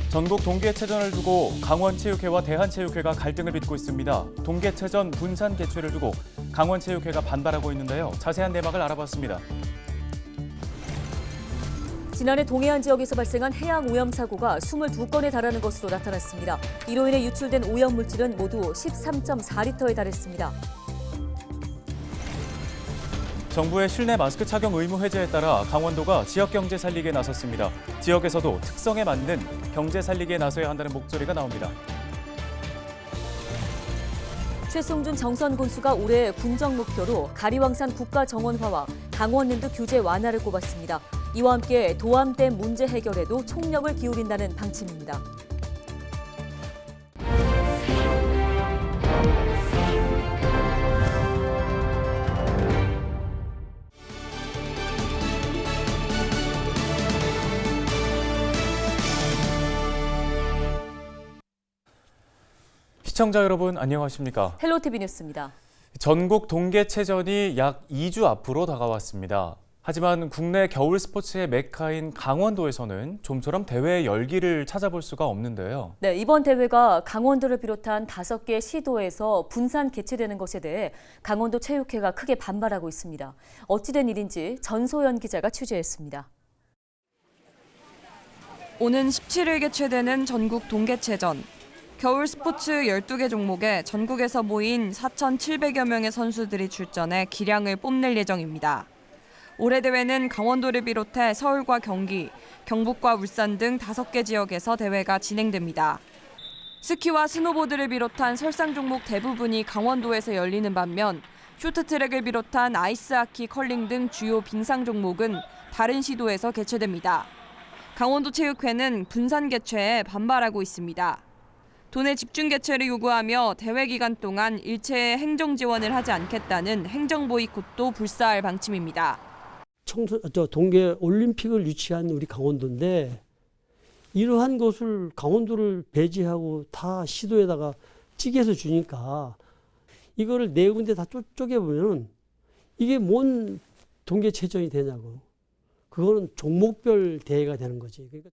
전국 동계체전을 두고 강원체육회와 대한체육회가 갈등을 빚고 있습니다. 동계체전 분산 개최를 두고 강원체육회가 반발하고 있는데요. 자세한 내막을 알아봤습니다. 지난해 동해안 지역에서 발생한 해양 오염 사고가 22건에 달하는 것으로 나타났습니다. 이로 인해 유출된 오염 물질은 모두 13.4리터에 달했습니다. 정부의 실내 마스크 착용 의무 해제에 따라 강원도가 지역 경제 살리기에 나섰습니다. 지역에서도 특성에 맞는 경제 살리기에 나서야 한다는 목소리가 나옵니다. 최승준 정선 군수가 올해 군정 목표로 가리왕산 국가정원화와 강원랜드 규제 완화를 꼽았습니다. 이와 함께 도암댐 문제 해결에도 총력을 기울인다는 방침입니다. 시청자 여러분 안녕하십니까? 헬로티비 뉴스입니다. 전국 동계체전이 약 2주 앞으로 다가왔습니다. 하지만 국내 겨울 스포츠의 메카인 강원도에서는 좀처럼 대회 열기를 찾아볼 수가 없는데요. 네, 이번 대회가 강원도를 비롯한 5개 시도에서 분산 개최되는 것에 대해 강원도 체육회가 크게 반발하고 있습니다. 어찌된 일인지 전소연 기자가 취재했습니다. 오는 17일 개최되는 전국 동계체전. 겨울 스포츠 12개 종목에 전국에서 모인 4,700여 명의 선수들이 출전해 기량을 뽐낼 예정입니다. 올해 대회는 강원도를 비롯해 서울과 경기, 경북과 울산 등 5개 지역에서 대회가 진행됩니다. 스키와 스노보드를 비롯한 설상 종목 대부분이 강원도에서 열리는 반면 쇼트트랙을 비롯한 아이스하키, 컬링 등 주요 빙상 종목은 다른 시도에서 개최됩니다. 강원도 체육회는 분산 개최에 반발하고 있습니다. 도내 집중 개최를 요구하며 대회 기간 동안 일체의 행정 지원을 하지 않겠다는 행정 보이콧도 불사할 방침입니다. 동계 올림픽을 유치한 우리 강원도인데 이러한 것을 강원도를 배제하고 다 시도에다가 찌개서 주니까 이거를 네 군데 다 쪼개보면 이게 뭔 동계체전이 되냐고. 그거는 종목별 대회가 되는 거지. 그러니까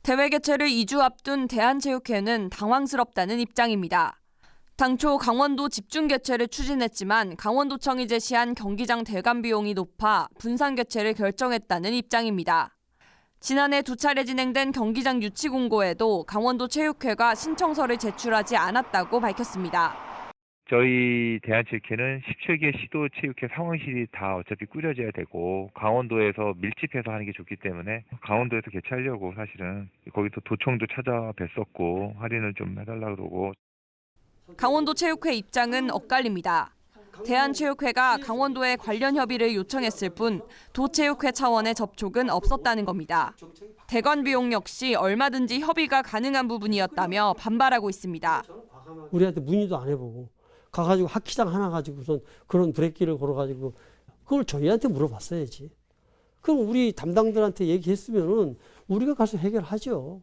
대회 개최를 2주 앞둔 대한체육회는 당황스럽다는 입장입니다. 당초 강원도 집중 개최를 추진했지만 강원도청이 제시한 경기장 대관 비용이 높아 분산 개최를 결정했다는 입장입니다. 지난해 2차례 진행된 경기장 유치 공고에도 강원도 체육회가 신청서를 제출하지 않았다고 밝혔습니다. 저희 대한체육회는 17개 시도 체육회 상황실이 다 어차피 꾸려져야 되고 강원도에서 밀집해서 하는 게 좋기 때문에 강원도에서 개최하려고 사실은 거기서 도청도 찾아뵀었고 할인을 좀 해달라고 그러고. 강원도 체육회 입장은 엇갈립니다. 대한체육회가 강원도에 관련 협의를 요청했을 뿐 도체육회 차원의 접촉은 없었다는 겁니다. 대관 비용 역시 얼마든지 협의가 가능한 부분이었다며 반발하고 있습니다. 우리한테 문의도 안 해보고 가가지고 하키장 하나 가지고선 그런 브레이크를 걸어가지고 그걸 저희한테 물어봤어야지. 그럼 우리 담당들한테 얘기했으면은 우리가 가서 해결하죠.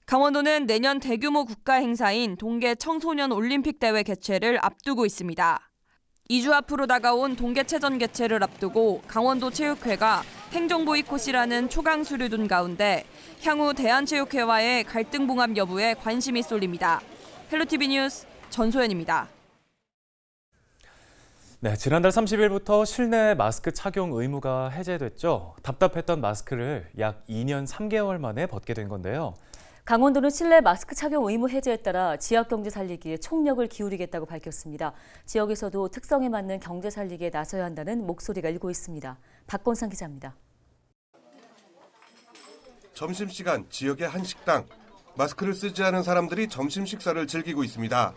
강원도는 내년 대규모 국가 행사인 동계 청소년 올림픽 대회 개최를 앞두고 있습니다. 2주 앞으로 다가온 동계체전 개최를 앞두고 강원도 체육회가 행정 보이콧이라는 초강수를 둔 가운데 향후 대한체육회와의 갈등 봉합 여부에 관심이 쏠립니다. 헬로티비 뉴스 전소연입니다. 네, 지난달 30일부터 실내 마스크 착용 의무가 해제됐죠. 답답했던 마스크를 약 2년 3개월 만에 벗게 된 건데요. 강원도는 실내 마스크 착용 의무 해제에 따라 지역 경제 살리기에 총력을 기울이겠다고 밝혔습니다. 지역에서도 특성에 맞는 경제 살리기에 나서야 한다는 목소리가 일고 있습니다. 박건상 기자입니다. 점심시간 지역의 한 식당. 마스크를 쓰지 않은 사람들이 점심 식사를 즐기고 있습니다.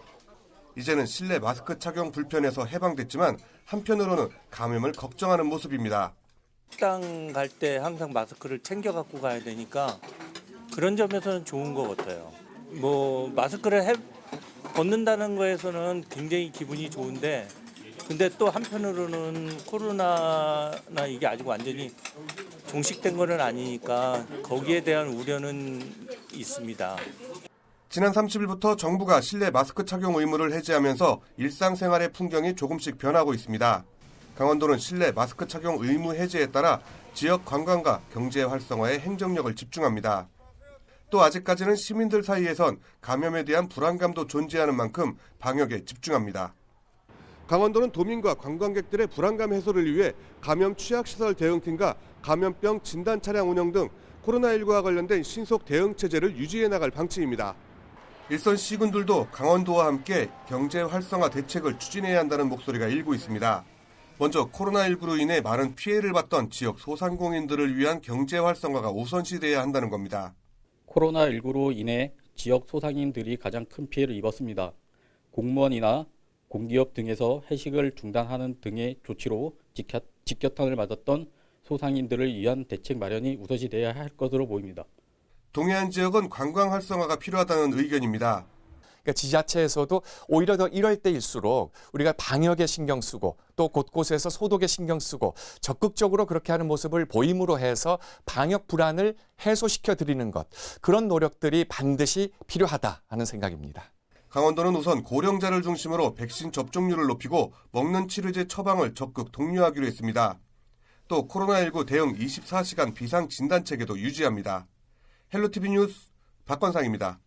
이제는 실내 마스크 착용 불편에서 해방됐지만 한편으로는 감염을 걱정하는 모습입니다. 식당 갈 때 항상 마스크를 챙겨 갖고 가야 되니까 그런 점에서는 좋은 것 같아요. 마스크를 벗는다는 거에서는 굉장히 기분이 좋은데 근데 또 한편으로는 코로나나 이게 아직 완전히 종식된 거는 아니니까 거기에 대한 우려는 있습니다. 지난 30일부터 정부가 실내 마스크 착용 의무를 해제하면서 일상생활의 풍경이 조금씩 변하고 있습니다. 강원도는 실내 마스크 착용 의무 해제에 따라 지역 관광과 경제 활성화에 행정력을 집중합니다. 또 아직까지는 시민들 사이에선 감염에 대한 불안감도 존재하는 만큼 방역에 집중합니다. 강원도는 도민과 관광객들의 불안감 해소를 위해 감염 취약시설 대응팀과 감염병 진단 차량 운영 등 코로나19와 관련된 신속 대응 체제를 유지해 나갈 방침입니다. 일선 시군들도 강원도와 함께 경제 활성화 대책을 추진해야 한다는 목소리가 일고 있습니다. 먼저 코로나19로 인해 많은 피해를 봤던 지역 소상공인들을 위한 경제 활성화가 우선시돼야 한다는 겁니다. 코로나19로 인해 지역 소상인들이 가장 큰 피해를 입었습니다. 공무원이나 공기업 등에서 회식을 중단하는 등의 조치로 직격탄을 맞았던 소상인들을 위한 대책 마련이 우선시돼야 할 것으로 보입니다. 동해안 지역은 관광 활성화가 필요하다는 의견입니다. 그러니까 지자체에서도 오히려 더 이럴 때일수록 우리가 방역에 신경 쓰고 또 곳곳에서 소독에 신경 쓰고 적극적으로 그렇게 하는 모습을 보임으로 해서 방역 불안을 해소시켜 드리는 것, 그런 노력들이 반드시 필요하다 하는 생각입니다. 강원도는 우선 고령자를 중심으로 백신 접종률을 높이고 먹는 치료제 처방을 적극 독려하기로 했습니다. 또 코로나19 대응 24시간 비상 진단 체계도 유지합니다. 헬로티비 뉴스 박건상입니다.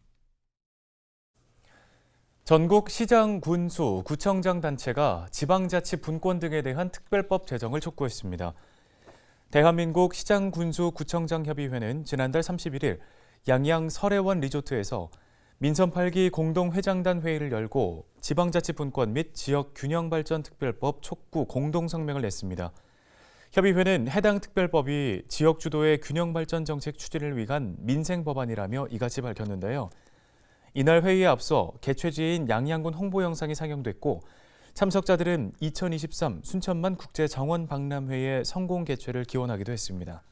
전국 시장, 군수, 구청장 단체가 지방자치 분권 등에 대한 특별법 제정을 촉구했습니다. 대한민국 시장, 군수, 구청장 협의회는 지난달 31일 양양 설해원 리조트에서 민선 8기 공동회장단 회의를 열고 지방자치 분권 및 지역균형발전 특별법 촉구 공동성명을 냈습니다. 협의회는 해당 특별법이 지역 주도의 균형발전 정책 추진을 위한 민생 법안이라며 이같이 밝혔는데요. 이날 회의에 앞서 개최지인 양양군 홍보 영상이 상영됐고 참석자들은 2023 순천만 국제정원 박람회의 성공 개최를 기원하기도 했습니다.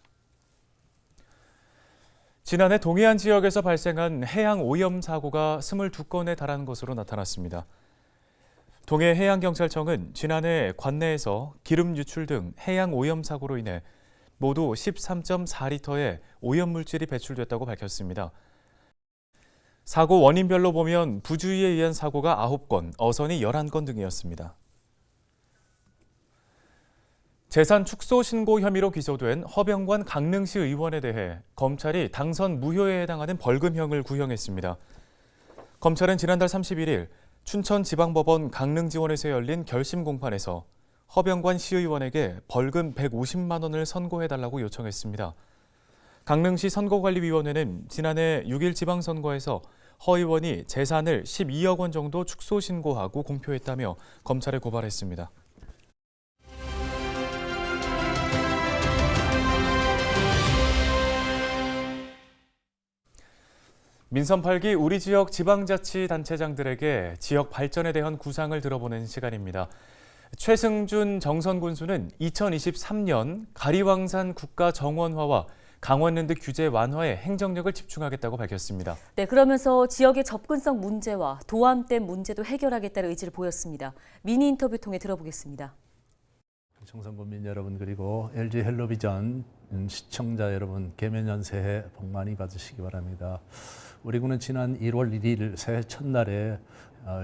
지난해 동해안 지역에서 발생한 해양 오염 사고가 22건에 달하는 것으로 나타났습니다. 동해해양경찰청은 지난해 관내에서 기름 유출 등 해양 오염 사고로 인해 모두 13.4리터의 오염물질이 배출됐다고 밝혔습니다. 사고 원인별로 보면 부주의에 의한 사고가 9건, 어선이 11건 등이었습니다. 재산 축소 신고 혐의로 기소된 허병관 강릉시 의원에 대해 검찰이 당선 무효에 해당하는 벌금형을 구형했습니다. 검찰은 지난달 31일 춘천지방법원 강릉지원에서 열린 결심 공판에서 허병관 시의원에게 벌금 150만 원을 선고해달라고 요청했습니다. 강릉시 선거관리위원회는 지난해 6일 지방선거에서 허 의원이 재산을 12억 원 정도 축소 신고하고 공표했다며 검찰에 고발했습니다. 민선 8기 우리 지역 지방자치단체장들에게 지역 발전에 대한 구상을 들어보는 시간입니다. 최승준 정선군수는 2023년 가리왕산 국가정원화와 강원랜드 규제 완화에 행정력을 집중하겠다고 밝혔습니다. 네, 그러면서 지역의 접근성 문제와 도암댐 문제도 해결하겠다는 의지를 보였습니다. 미니 인터뷰 통해 들어보겠습니다. 정선군민 여러분, 그리고 LG 헬로비전 시청자 여러분, 개면연 새해 복 많이 받으시기 바랍니다. 우리 군은 지난 1월 1일 새해 첫날에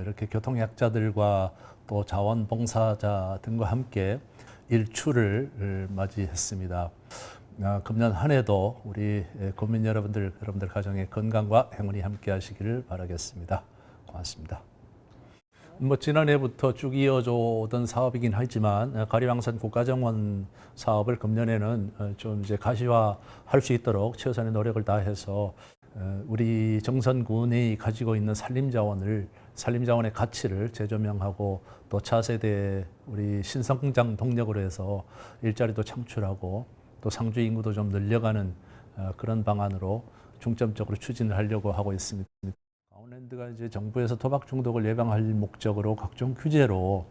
이렇게 교통약자들과 또 자원봉사자 등과 함께 일출을 맞이했습니다. 금년 한 해도 우리 국민 여러분들 가정의 건강과 행운이 함께 하시기를 바라겠습니다. 고맙습니다. 지난해부터 쭉 이어져 오던 사업이긴 하지만 가리왕산 국가정원 사업을 금년에는 좀 이제 가시화할 수 있도록 최선의 노력을 다해서 우리 정선군이 가지고 있는 산림자원의 가치를 재조명하고 또 차세대 우리 신성장 동력으로 해서 일자리도 창출하고 또 상주 인구도 좀 늘려가는 그런 방안으로 중점적으로 추진을 하려고 하고 있습니다. 강원랜드가 이제 정부에서 토박 중독을 예방할 목적으로 각종 규제로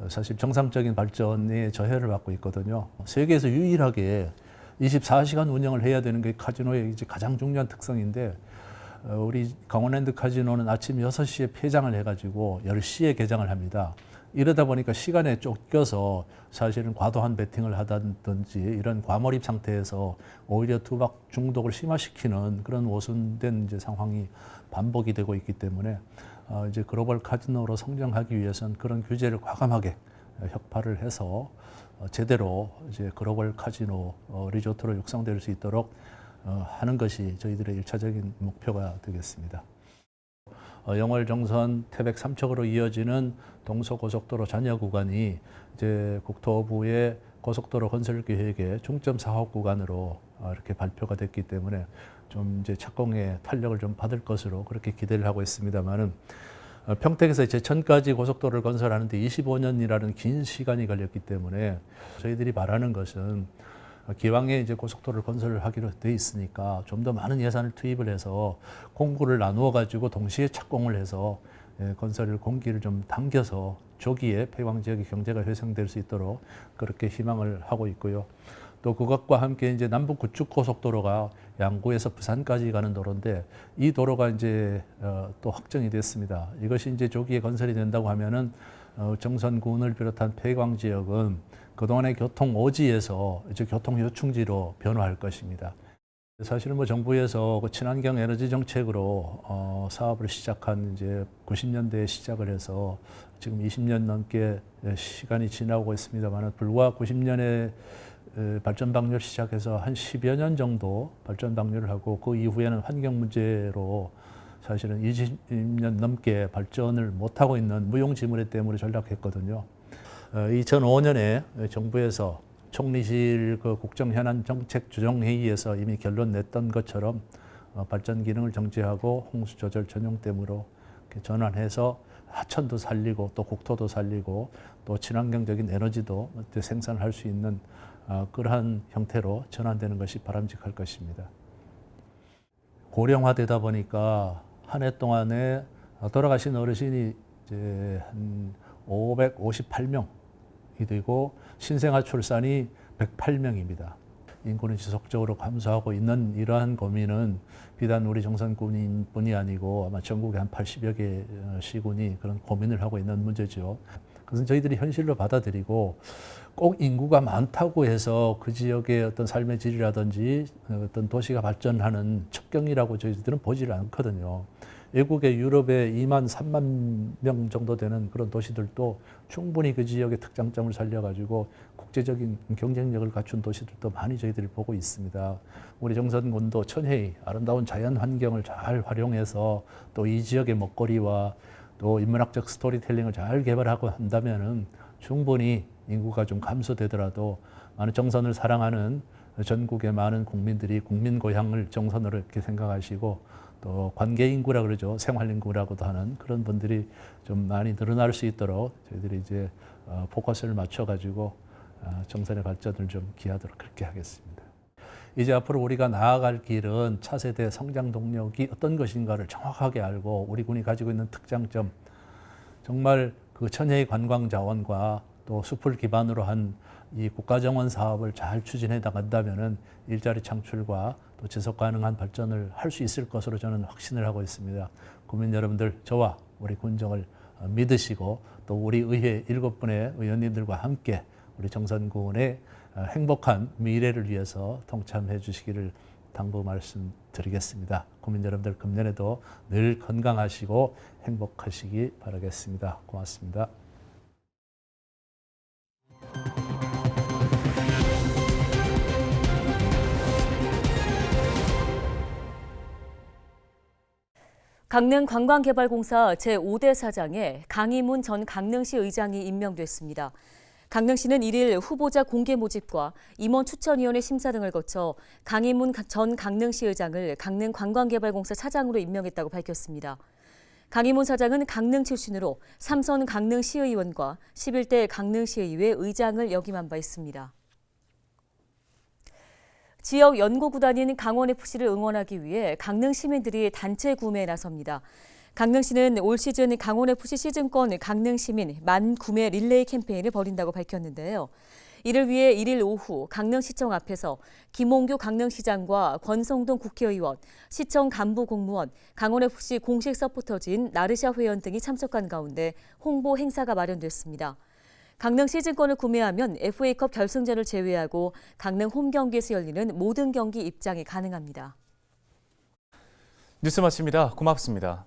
사실 정상적인 발전에 저해를 받고 있거든요. 세계에서 유일하게 24시간 운영을 해야 되는 게 카지노의 이제 가장 중요한 특성인데 우리 강원랜드 카지노는 아침 6시에 폐장을 해가지고 10시에 개장을 합니다. 이러다 보니까 시간에 쫓겨서 사실은 과도한 베팅을 하다든지 이런 과몰입 상태에서 오히려 투박 중독을 심화시키는 그런 오순된 이제 상황이 반복이 되고 있기 때문에 이제 글로벌 카지노로 성장하기 위해서는 그런 규제를 과감하게 혁파를 해서 제대로 이제 글로벌 카지노 리조트로 육성될 수 있도록 하는 것이 저희들의 1차적인 목표가 되겠습니다. 영월 정선 태백 삼척으로 이어지는 동서고속도로 잔여 구간이 이제 국토부의 고속도로 건설 계획의 중점 사업 구간으로 이렇게 발표가 됐기 때문에 좀 이제 착공에 탄력을 좀 받을 것으로 그렇게 기대를 하고 있습니다만은 평택에서 제천까지 고속도로를 건설하는데 25년이라는 긴 시간이 걸렸기 때문에 저희들이 바라는 것은 기왕에 이제 고속도로를 건설하기로 돼 있으니까 좀 더 많은 예산을 투입을 해서 공구를 나누어 가지고 동시에 착공을 해서 건설 공기를 좀 당겨서 조기에 폐광 지역의 경제가 회생될 수 있도록 그렇게 희망을 하고 있고요. 또 그것과 함께 이제 남북 구축 고속도로가 양구에서 부산까지 가는 도로인데 이 도로가 이제 또 확정이 됐습니다. 이것이 이제 조기에 건설이 된다고 하면은 정선군을 비롯한 폐광 지역은 그동안의 교통 오지에서 이제 교통 요충지로 변화할 것입니다. 사실은 정부에서 그 친환경 에너지 정책으로 사업을 시작한 이제 90년대에 시작을 해서 지금 20년 넘게 시간이 지나고 있습니다만 불과 90년에 발전 방류를 시작해서 한 10여 년 정도 발전 방류를 하고 그 이후에는 환경 문제로 사실은 20년 넘게 발전을 못하고 있는 무용지물에 때문에 전락했거든요. 2005년에 정부에서 총리실 그 국정현안 정책 조정회의에서 이미 결론 냈던 것처럼 발전 기능을 정지하고 홍수 조절 전용댐으로 전환해서 하천도 살리고 또 국토도 살리고 또 친환경적인 에너지도 생산할 수 있는 그러한 형태로 전환되는 것이 바람직할 것입니다. 고령화되다 보니까 한 해 동안에 돌아가신 어르신이 이제 한 558명이 되고 신생아 출산이 108명입니다. 인구는 지속적으로 감소하고 있는 이러한 고민은 비단 우리 정선군인뿐이 아니고 아마 전국에 한 80여 개 시군이 그런 고민을 하고 있는 문제죠. 그것은 저희들이 현실로 받아들이고 꼭 인구가 많다고 해서 그 지역의 어떤 삶의 질이라든지 어떤 도시가 발전하는 첩경이라고 저희들은 보지를 않거든요. 외국의 유럽의 2만 3만 명 정도 되는 그런 도시들도 충분히 그 지역의 특장점을 살려가지고 국제적인 경쟁력을 갖춘 도시들도 많이 저희들이 보고 있습니다. 우리 정선군도 천혜의 아름다운 자연 환경을 잘 활용해서 또 이 지역의 먹거리와 또 인문학적 스토리텔링을 잘 개발하고 한다면은 충분히 인구가 좀 감소되더라도 많은 정선을 사랑하는 전국의 많은 국민들이 국민 고향을 정선으로 이렇게 생각하시고 또 관계 인구라 그러죠. 생활 인구라고도 하는 그런 분들이 좀 많이 늘어날 수 있도록 저희들이 이제 포커스를 맞춰가지고 정선의 발전을 좀 기하도록 그렇게 하겠습니다. 이제 앞으로 우리가 나아갈 길은 차세대 성장 동력이 어떤 것인가를 정확하게 알고 우리 군이 가지고 있는 특장점, 정말 그 천혜의 관광 자원과 또 숲을 기반으로 한 이 국가정원 사업을 잘 추진해 나간다면은 일자리 창출과 또 지속 가능한 발전을 할 수 있을 것으로 저는 확신을 하고 있습니다. 국민 여러분들, 저와 우리 군정을 믿으시고 또 우리 의회 7분의 의원님들과 함께 우리 정선군의 행복한 미래를 위해서 동참해 주시기를 당부 말씀드리겠습니다. 국민 여러분들 금년에도 늘 건강하시고 행복하시기 바라겠습니다. 고맙습니다. 강릉관광개발공사 제5대 사장에 강희문 전 강릉시 의장이 임명됐습니다. 강릉시는 1일 후보자 공개 모집과 임원 추천위원회 심사 등을 거쳐 강희문 전 강릉시 의장을 강릉관광개발공사 차장으로 임명했다고 밝혔습니다. 강희문 사장은 강릉 출신으로 3선 강릉시의원과 11대 강릉시의회 의장을 역임한 바 있습니다. 지역 연고구단인 강원FC를 응원하기 위해 강릉 시민들이 단체 구매에 나섭니다. 강릉시는 올 시즌 강원FC 시즌권 강릉시민 만 구매 릴레이 캠페인을 벌인다고 밝혔는데요. 이를 위해 1일 오후 강릉시청 앞에서 김홍규 강릉시장과 권성동 국회의원, 시청 간부 공무원, 강원FC 공식 서포터진 나르샤 회원 등이 참석한 가운데 홍보 행사가 마련됐습니다. 강릉 시즌권을 구매하면 FA컵 결승전을 제외하고 강릉 홈 경기에서 열리는 모든 경기 입장이 가능합니다. 뉴스 마칩니다. 고맙습니다.